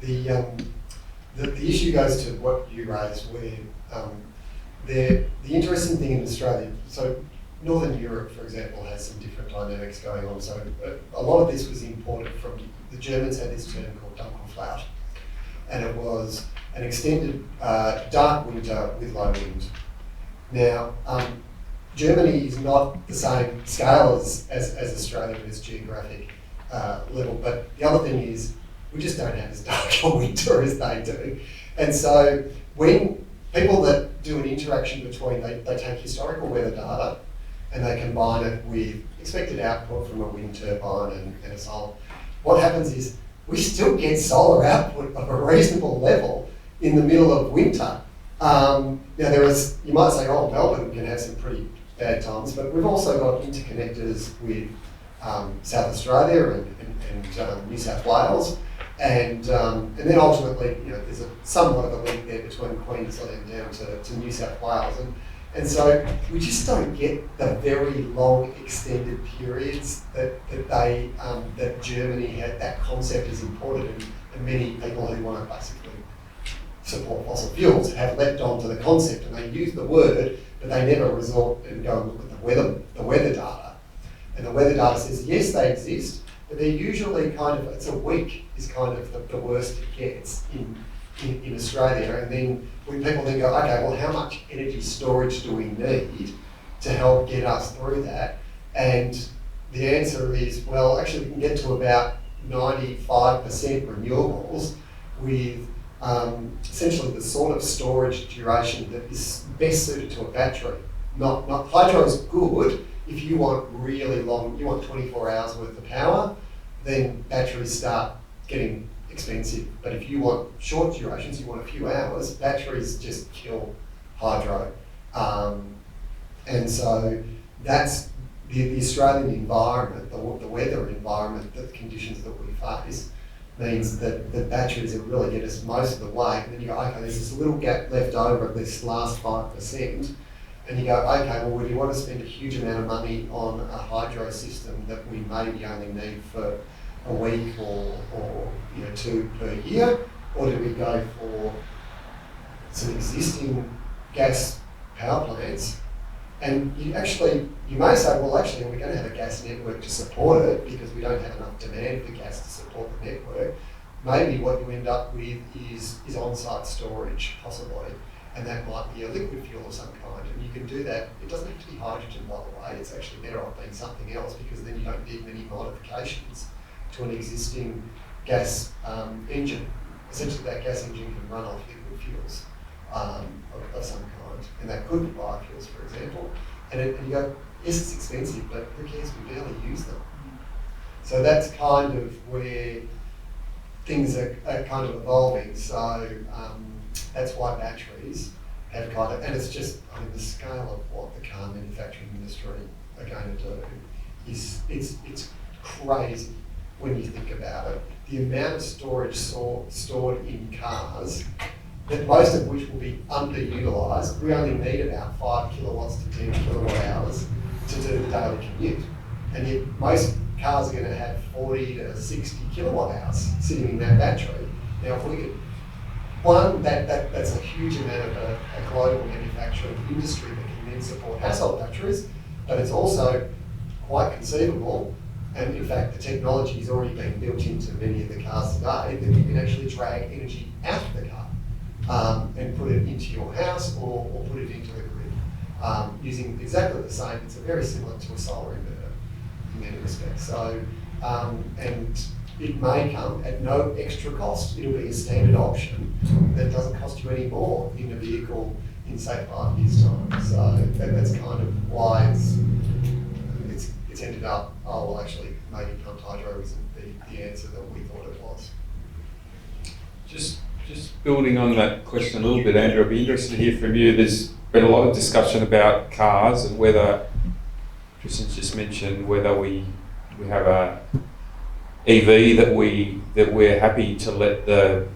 The issue goes to what you raised, where the interesting thing in Australia, so Northern Europe, for example, has some different dynamics going on. So a lot of this was imported from, the Germans had this term called Dunkelflaut, and it was an extended dark winter with low wind. Now, Germany is not the same scale as Australia in its geographic level, but the other thing is we just don't have as dark a winter as they do. And so when people that do an interaction between, they take historical weather data and they combine it with expected output from a wind turbine and a solar, what happens is we still get solar output of a reasonable level in the middle of winter. Now you might say, oh, Melbourne can have some pretty bad times, but we've also got interconnectors with South Australia and New South Wales, and then ultimately, there's somewhat of a link there between Queensland down to New South Wales, and so we just don't get the very long extended periods that Germany had. That concept is imported, and many people who want to basically support fossil fuels have leapt onto the concept, and they use the word, but they never resort and go and look at the weather data. And the weather data says yes, they exist, but they're usually it's a week is kind of the worst it gets in Australia. And then when people then go, okay, well, how much energy storage do we need to help get us through that? And the answer is, well, actually we can get to about 95% renewables with essentially the sort of storage duration that is best suited to a battery. Not hydro is good if you want really long, you want 24 hours worth of power, then batteries start getting expensive. But if you want short durations, you want a few hours, batteries just kill hydro. And so that's the Australian environment, the weather environment, the conditions that we face, means that the batteries will really get us most of the way. And then you go, okay, there's this little gap left over at this last 5%. And you go, okay, well, would you want to spend a huge amount of money on a hydro system that we maybe only need for a week or 2 per year? Or do we go for some existing gas power plants? And you may say, well, actually, we're going to have a gas network to support it because we don't have enough demand for gas to support the network. Maybe what you end up with is on-site storage, possibly. and that might be a liquid fuel of some kind, and you can do that. It doesn't have to be hydrogen, by the way. It's actually better off being something else, because then you don't need many modifications to an existing gas engine. Essentially, that gas engine can run off liquid fuels of some kind, and that could be biofuels, for example. And you go, yes, it's expensive, but who cares? We barely use them. So that's kind of where things are kind of evolving. So that's why batteries have kind of, and it's just, I mean, the scale of what the car manufacturing industry are going to do is, it's crazy when you think about it. The amount of storage stored in cars, that most of which will be underutilised. We only need about 5 kilowatts to 10 kilowatt hours to do the daily commute. And yet most cars are going to have 40 to 60 kilowatt hours sitting in that battery. Now, if we could, that's a huge amount of a global manufacturing industry that can then support household batteries, but it's also quite conceivable, and in fact the technology is already being built into many of the cars today, that you can actually drag energy out of the car and put it into your house or put it into the grid using exactly the same. It's very similar to a solar inverter in many respects. So, and it may come at no extra cost. It'll be a standard option that doesn't cost you any more in a vehicle in, say, 5 years' time. So that's kind of why it's ended up, oh, well, actually, maybe pumped hydro isn't the answer that we thought it was. Just building on that question a little bit, Andrew, I'd be interested to hear from you. There's been a lot of discussion about cars and whether, Tristan's just mentioned, whether we have a EV that we're happy to let the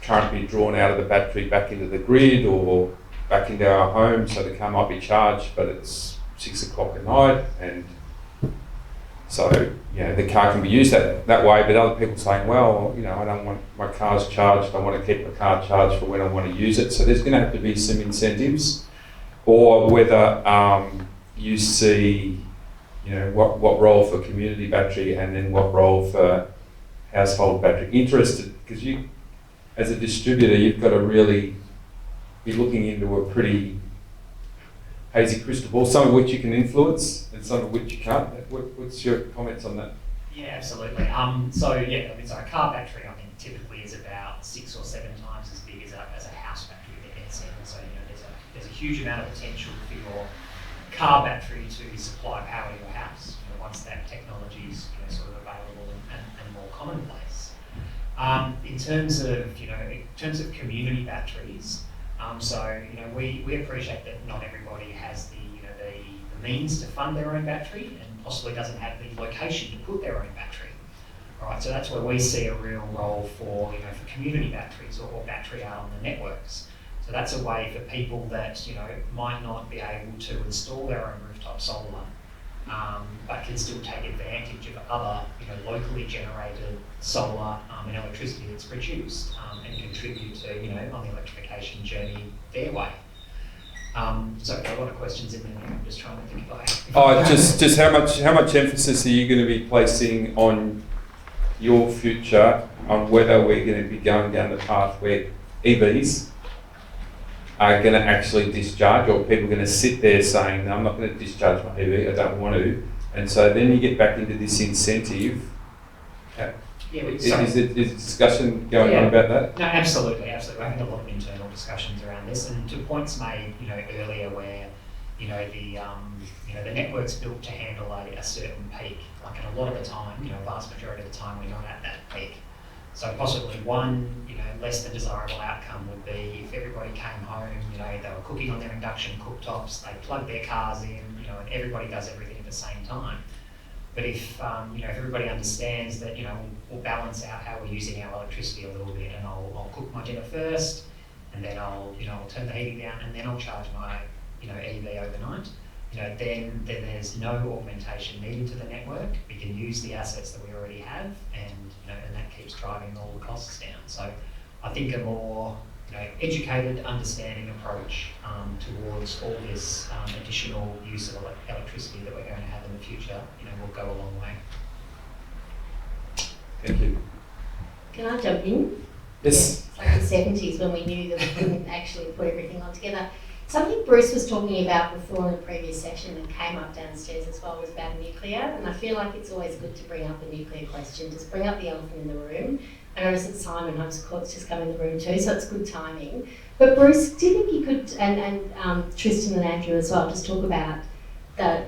current be drawn out of the battery back into the grid or back into our home, so the car might be charged, but it's 6 o'clock at night, and so the car can be used that way. But other people saying, well, I don't want my car's charged. I want to keep my car charged for when I want to use it. So there's going to have to be some incentives, or whether you see, what role for community battery and then what role for household battery. Interested, because you, as a distributor, you've got to really be looking into a pretty hazy crystal ball, some of which you can influence and some of which you can't. What's your comments on that? Yeah, absolutely. So a car battery, I think, typically is about 6 or 7 times as big as a house battery that gets in. So there's a huge amount of potential for your car battery to supply power to your house once that technology is sort of available and more commonplace. In terms of community batteries, we appreciate that not everybody has the means to fund their own battery and possibly doesn't have the location to put their own battery. All right, so that's where we see a real role for community batteries or battery out on the networks. So that's a way for people that might not be able to install their own rooftop solar, but can still take advantage of other locally generated solar and electricity that's produced and contribute to on the electrification journey their way. So a lot of questions in there. I'm just trying to think just how much emphasis are you going to be placing on your future, on whether we're going to be going down the path where EVs are going to actually discharge, or people are going to sit there saying, no, I'm not going to discharge my EV, I don't want to, and so then you get back into this incentive. Is there discussion going on about that? No, absolutely. We're having a lot of internal discussions around this, and to points made, earlier, where the network's built to handle a certain peak. Like, and a lot of the time, a vast majority of the time, we're not at that peak. So possibly one, less than desirable outcome would be if everybody came home, they were cooking on their induction cooktops, they plugged their cars in, and everybody does everything at the same time. But if everybody understands that, we'll balance out how we're using our electricity a little bit, and I'll cook my dinner first, and then I'll turn the heating down, and then I'll charge my, EV overnight. Then there's no augmentation needed to the network. We can use the assets that we already have, and that keeps driving all the costs down. So I think a more educated, understanding approach towards all this additional use of electricity that we're going to have in the future, will go a long way. Thank you. Can I jump in? Yes. It's like the 70s when we knew that we couldn't actually put everything on together. Something Bruce was talking about before in the previous session that came up downstairs as well was about nuclear, and I feel like it's always good to bring up a nuclear question, just bring up the elephant in the room. I noticed that Simon Holmes just come in the room too, so it's good timing. But Bruce, do you think you could, and Tristan and Andrew as well, just talk about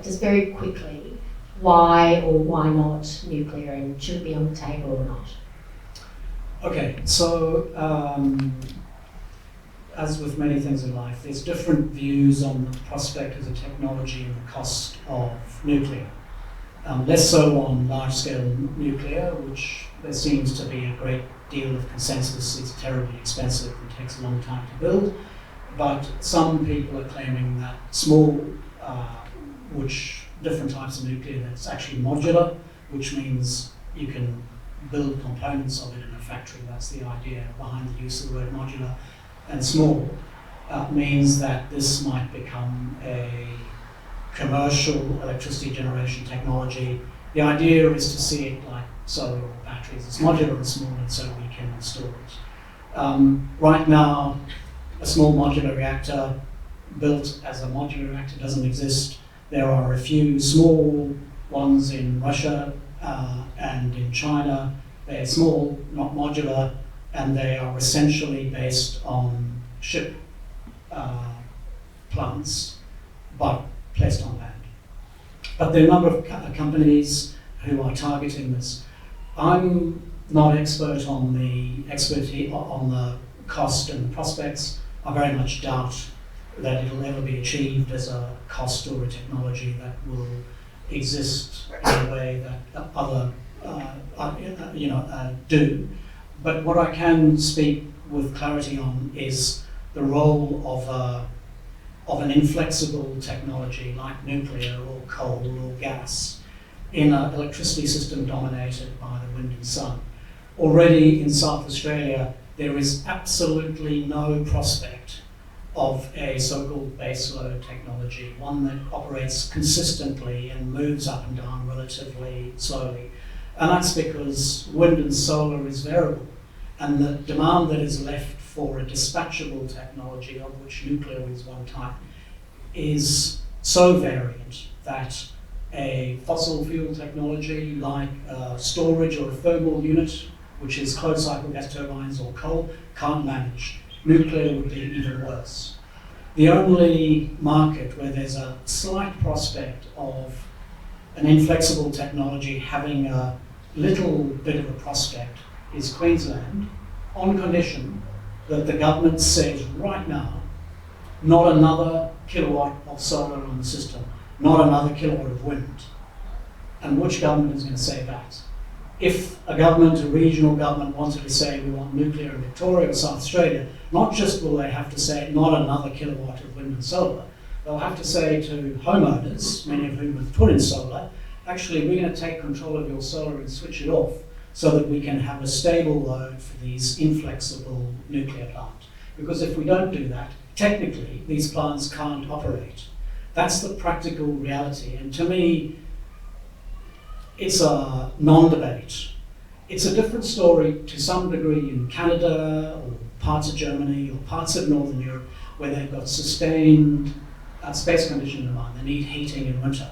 just very quickly, why or why not nuclear, and should it be on the table or not? Okay, so as with many things in life, there's different views on the prospect as a technology and the cost of nuclear. Less so on large-scale nuclear, which there seems to be a great deal of consensus is terribly expensive and takes a long time to build. But some people are claiming that small, different types of nuclear that's actually modular, which means you can build components of it in a factory. That's the idea behind the use of the word modular. And small means that this might become a commercial electricity generation technology. The idea is to see it like solar or batteries. It's modular and small, and so we can store it. Right now, a small modular reactor built as a modular reactor doesn't exist. There are a few small ones in Russia and in China. They're small, not modular, and they are essentially based on ship plants, but placed on land. But there are a number of companies who are targeting this. I'm not expert on the cost and the prospects. I very much doubt that it'll ever be achieved as a cost or a technology that will exist in a way that other do. But what I can speak with clarity on is the role of an inflexible technology like nuclear or coal or gas in an electricity system dominated by the wind and sun. Already in South Australia, there is absolutely no prospect of a so-called baseload technology, one that operates consistently and moves up and down relatively slowly. And that's because wind and solar is variable, and the demand that is left for a dispatchable technology, of which nuclear is one type, is so variant that a fossil fuel technology like storage or a thermal unit, which is closed cycle gas turbines or coal, can't manage. Nuclear would be even worse. The only market where there's a slight prospect of an inflexible technology having a little bit of a prospect is Queensland, on condition that the government says right now, not another kilowatt of solar on the system, not another kilowatt of wind. And which government is going to say that? If a government, a regional government, wanted to say we want nuclear in Victoria or South Australia, not just will they have to say not another kilowatt of wind and solar, they'll have to say to homeowners, many of whom have put in solar, actually we're going to take control of your solar and switch it off so that we can have a stable load for these inflexible nuclear plants. Because if we don't do that, technically these plants can't operate. That's the practical reality. And to me, it's a non-debate. It's a different story to some degree in Canada or parts of Germany or parts of Northern Europe where they've got sustained space condition demand. They need heating in winter.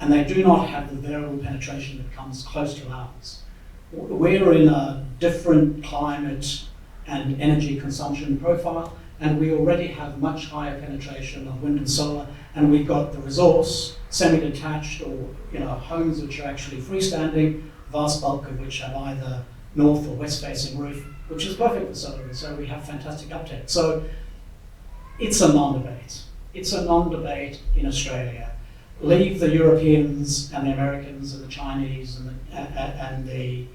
And they do not have the variable penetration that comes close to ours. We're in a different climate and energy consumption profile, and we already have much higher penetration of wind and solar, and we've got the resource, semi-detached or homes which are actually freestanding, vast bulk of which have either north or west facing roof, which is perfect for solar, and so we have fantastic uptake. So it's a non-debate. It's a non-debate in Australia. Leave the Europeans and the Americans and the Chinese and the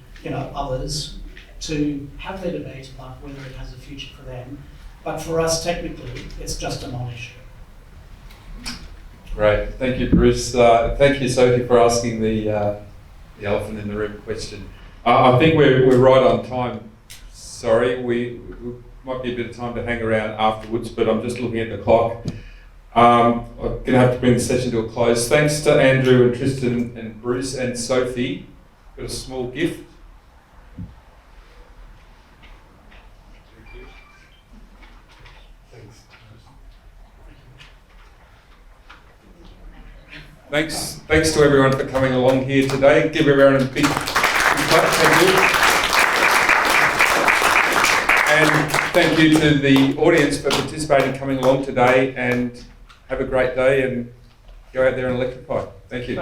others to have their debate about whether it has a future for them. But for us, technically, it's just a non-issue. Great, thank you, Bruce. Thank you, Sophie, for asking the elephant in the room question. I think we're right on time. Sorry, we might be a bit of time to hang around afterwards, but I'm just looking at the clock. I'm going to have to bring the session to a close. Thanks to Andrew and Tristan and Bruce and Sophie. Got a small gift. Thanks to everyone for coming along here today. Give everyone a big clap. Thank you. And thank you to the audience for participating, coming along today, and have a great day and go out there and electrify. Thank you.